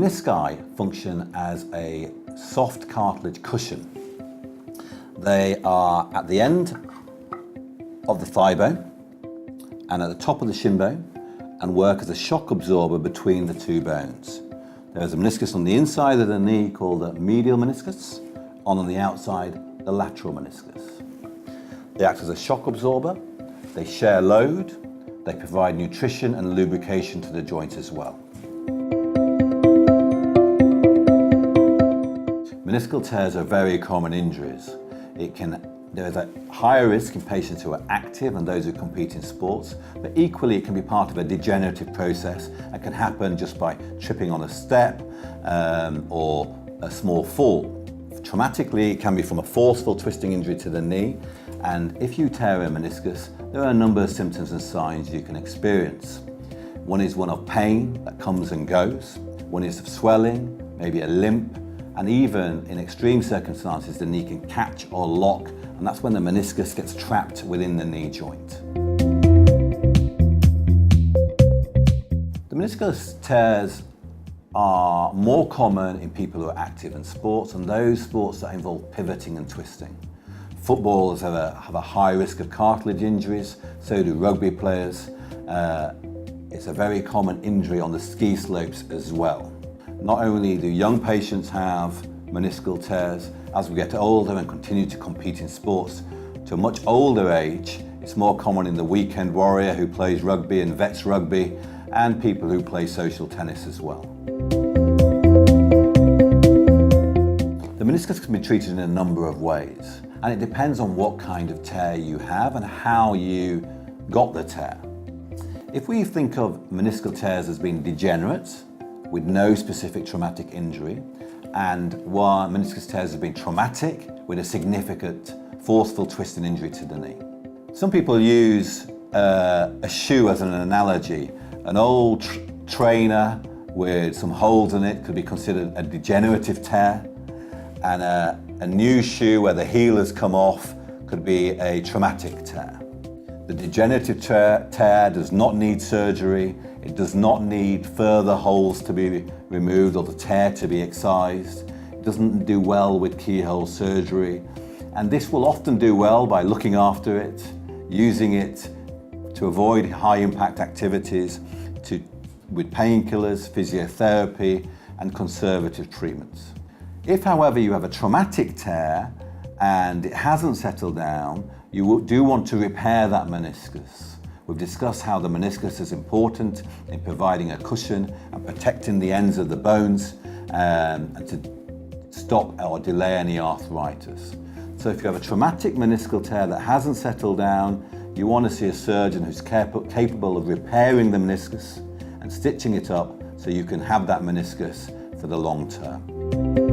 Menisci function as a soft cartilage cushion. They are at the end of the thigh bone and at the top of the shin bone and work as a shock absorber between the two bones. There's a meniscus on the inside of the knee called the medial meniscus, on the outside the lateral meniscus. They act as a shock absorber, they share load, they provide nutrition and lubrication to the joint as well. Meniscal tears are very common injuries. There is a higher risk in patients who are active and those who compete in sports, but equally it can be part of a degenerative process and can happen just by tripping on a step or a small fall. Traumatically, it can be from a forceful twisting injury to the knee, and if you tear a meniscus, there are a number of symptoms and signs you can experience. One is one of pain that comes and goes, one is of swelling, maybe a limp, and even in extreme circumstances the knee can catch or lock, and that's when the meniscus gets trapped within the knee joint. The meniscus tears are more common in people who are active in sports and those sports that involve pivoting and twisting. Footballers have a high risk of cartilage injuries, so do rugby players. It's a very common injury on the ski slopes as well. Not only do young patients have meniscal tears, as we get older and continue to compete in sports to a much older age, it's more common in the weekend warrior who plays rugby and vets rugby, and people who play social tennis as well. The meniscus can be treated in a number of ways, and it depends on what kind of tear you have and how you got the tear. If we think of meniscal tears as being degenerate, with no specific traumatic injury, and one meniscus tears have been traumatic with a significant forceful twist and injury to the knee. Some people use a shoe as an analogy. An old trainer with some holes in it could be considered a degenerative tear, and a new shoe where the heel has come off could be a traumatic tear. The degenerative tear does not need surgery, it does not need further holes to be removed or the tear to be excised. It doesn't do well with keyhole surgery, and this will often do well by looking after it, using it to avoid high impact activities, with painkillers, physiotherapy and conservative treatments. If however you have a traumatic tear and it hasn't settled down, you do want to repair that meniscus. We've discussed how the meniscus is important in providing a cushion and protecting the ends of the bones and to stop or delay any arthritis. So if you have a traumatic meniscal tear that hasn't settled down, you want to see a surgeon who's capable of repairing the meniscus and stitching it up so you can have that meniscus for the long term.